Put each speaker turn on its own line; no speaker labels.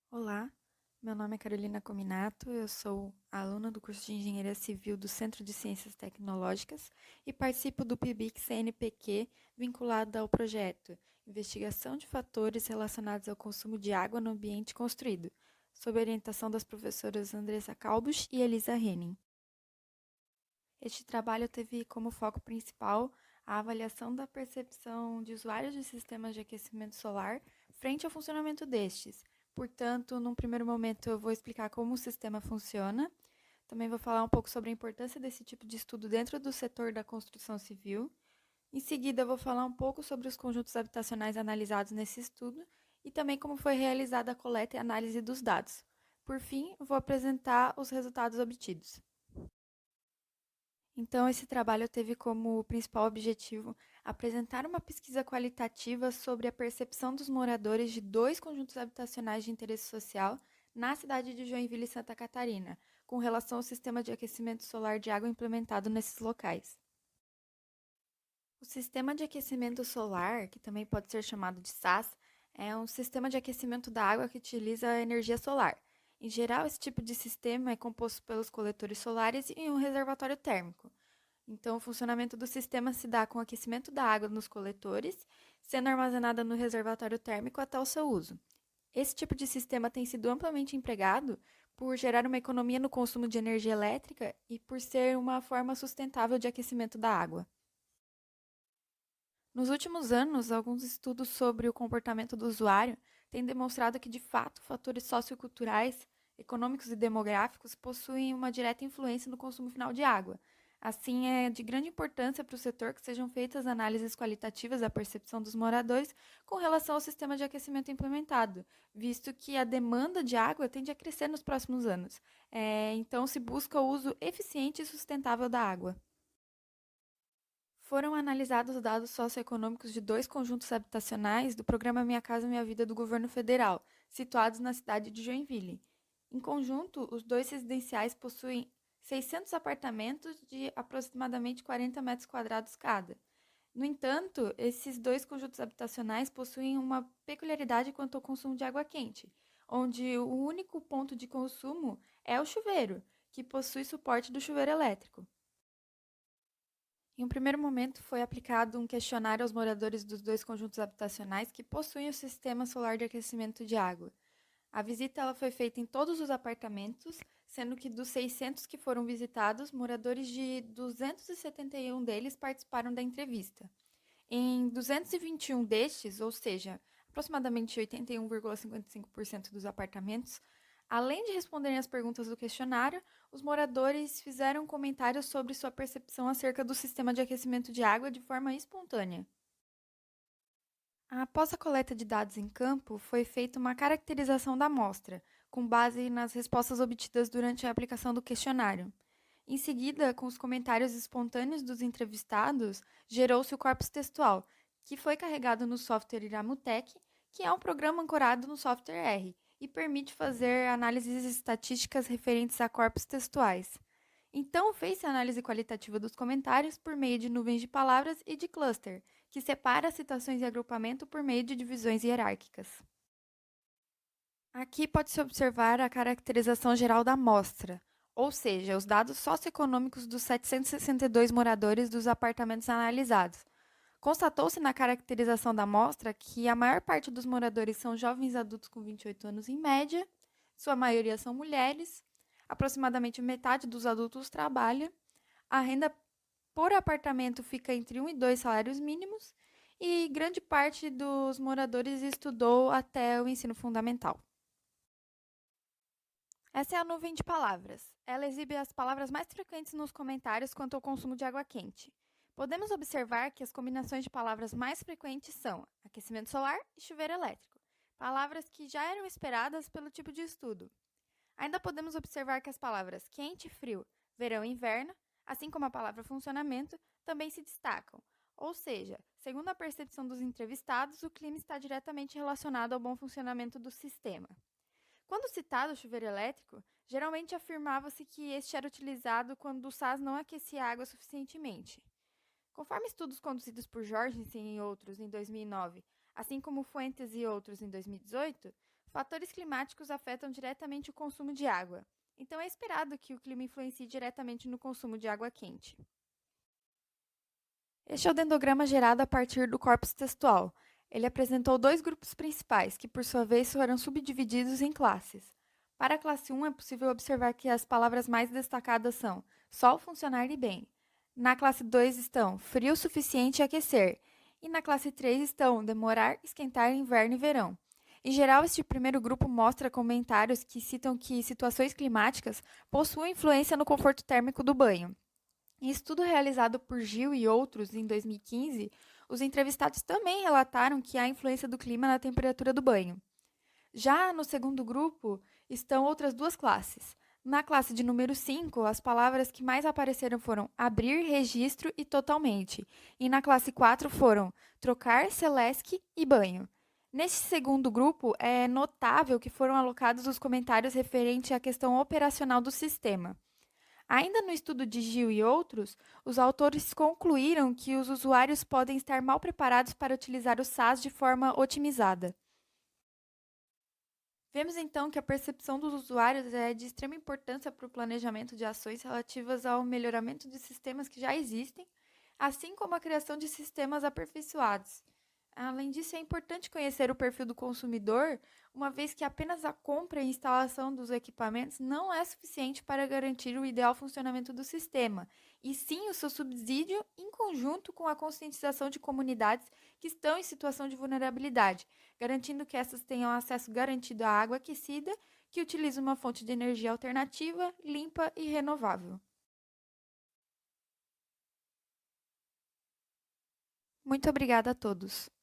Olá, meu nome é Carolina Cominato, eu sou aluna do curso de Engenharia Civil do Centro de Ciências Tecnológicas e participo do PIBIC CNPq vinculado ao projeto Investigação de Fatores Relacionados ao Consumo de Água no Ambiente Construído, sob orientação das professoras Andressa Calbusch e Elisa Henning. Este trabalho teve como foco principal a avaliação da percepção de usuários de sistemas de aquecimento solar frente ao funcionamento destes. Portanto, num primeiro momento, eu vou explicar como o sistema funciona. Também vou falar um pouco sobre a importância desse tipo de estudo dentro do setor da construção civil. Em seguida, eu vou falar um pouco sobre os conjuntos habitacionais analisados nesse estudo e também como foi realizada a coleta e análise dos dados. Por fim, vou apresentar os resultados obtidos. Então, esse trabalho teve como principal objetivo apresentar uma pesquisa qualitativa sobre a percepção dos moradores de dois conjuntos habitacionais de interesse social na cidade de Joinville, Santa Catarina, com relação ao sistema de aquecimento solar de água implementado nesses locais. O sistema de aquecimento solar, que também pode ser chamado de SAS, é um sistema de aquecimento da água que utiliza a energia solar. Em geral, esse tipo de sistema é composto pelos coletores solares e um reservatório térmico. Então, o funcionamento do sistema se dá com o aquecimento da água nos coletores, sendo armazenada no reservatório térmico até o seu uso. Esse tipo de sistema tem sido amplamente empregado por gerar uma economia no consumo de energia elétrica e por ser uma forma sustentável de aquecimento da água. Nos últimos anos, alguns estudos sobre o comportamento do usuário têm demonstrado que, de fato, fatores socioculturais, econômicos e demográficos possuem uma direta influência no consumo final de água. Assim, é de grande importância para o setor que sejam feitas análises qualitativas da percepção dos moradores com relação ao sistema de aquecimento implementado, visto que a demanda de água tende a crescer nos próximos anos. Então, se busca o uso eficiente e sustentável da água. Foram analisados dados socioeconômicos de dois conjuntos habitacionais do programa Minha Casa Minha Vida do governo federal, situados na cidade de Joinville. Em conjunto, os dois residenciais possuem 600 apartamentos de aproximadamente 40 metros quadrados cada. No entanto, esses dois conjuntos habitacionais possuem uma peculiaridade quanto ao consumo de água quente, onde o único ponto de consumo é o chuveiro, que possui suporte do chuveiro elétrico. Em um primeiro momento, foi aplicado um questionário aos moradores dos dois conjuntos habitacionais que possuem o sistema solar de aquecimento de água. A visita ela foi feita em todos os apartamentos, sendo que dos 600 que foram visitados, moradores de 271 deles participaram da entrevista. Em 221 destes, ou seja, aproximadamente 81,55% dos apartamentos, além de responderem as perguntas do questionário, os moradores fizeram comentários sobre sua percepção acerca do sistema de aquecimento de água de forma espontânea. Após a coleta de dados em campo, foi feita uma caracterização da amostra, com base nas respostas obtidas durante a aplicação do questionário. Em seguida, com os comentários espontâneos dos entrevistados, gerou-se o corpus textual, que foi carregado no software Iramutec, que é um programa ancorado no software R e permite fazer análises estatísticas referentes a corpos textuais. Então, fez-se a análise qualitativa dos comentários por meio de nuvens de palavras e de cluster, que separa as citações e agrupamento por meio de divisões hierárquicas. Aqui pode-se observar a caracterização geral da amostra, ou seja, os dados socioeconômicos dos 762 moradores dos apartamentos analisados. Constatou-se na caracterização da amostra que a maior parte dos moradores são jovens adultos com 28 anos em média, sua maioria são mulheres, aproximadamente metade dos adultos trabalha, a renda por apartamento fica entre 1 e 2 salários mínimos e grande parte dos moradores estudou até o ensino fundamental. Essa é a nuvem de palavras. Ela exibe as palavras mais frequentes nos comentários quanto ao consumo de água quente. Podemos observar que as combinações de palavras mais frequentes são aquecimento solar e chuveiro elétrico, palavras que já eram esperadas pelo tipo de estudo. Ainda podemos observar que as palavras quente e frio, verão e inverno, assim como a palavra funcionamento, também se destacam. Ou seja, segundo a percepção dos entrevistados, o clima está diretamente relacionado ao bom funcionamento do sistema. Quando citado o chuveiro elétrico, geralmente afirmava-se que este era utilizado quando o SAS não aquecia a água suficientemente. Conforme estudos conduzidos por Jorgensen e outros em 2009, assim como Fuentes e outros em 2018, Fatores climáticos afetam diretamente o consumo de água. Então, é esperado que o clima influencie diretamente no consumo de água quente. Este é o dendrograma gerado a partir do corpus textual. Ele apresentou dois grupos principais, que por sua vez foram subdivididos em classes. Para a classe 1, é possível observar que as palavras mais destacadas são sol, funcionar e bem. Na classe 2 estão frio suficiente e aquecer. E na classe 3 estão demorar, esquentar, inverno e verão. Em geral, este primeiro grupo mostra comentários que citam que situações climáticas possuem influência no conforto térmico do banho. Em estudo realizado por Gil e outros em 2015, os entrevistados também relataram que há influência do clima na temperatura do banho. Já no segundo grupo estão outras duas classes. Na classe de número 5, as palavras que mais apareceram foram abrir, registro e totalmente. E na classe 4 foram trocar, celeste e banho. Neste segundo grupo, é notável que foram alocados os comentários referentes à questão operacional do sistema. Ainda no estudo de Gil e outros, os autores concluíram que os usuários podem estar mal preparados para utilizar o SaaS de forma otimizada. Vemos então que a percepção dos usuários é de extrema importância para o planejamento de ações relativas ao melhoramento de sistemas que já existem, assim como a criação de sistemas aperfeiçoados. Além disso, é importante conhecer o perfil do consumidor, uma vez que apenas a compra e instalação dos equipamentos não é suficiente para garantir o ideal funcionamento do sistema, e sim o seu subsídio em conjunto com a conscientização de comunidades que estão em situação de vulnerabilidade, garantindo que essas tenham acesso garantido à água aquecida, que utiliza uma fonte de energia alternativa, limpa e renovável. Muito obrigada a todos.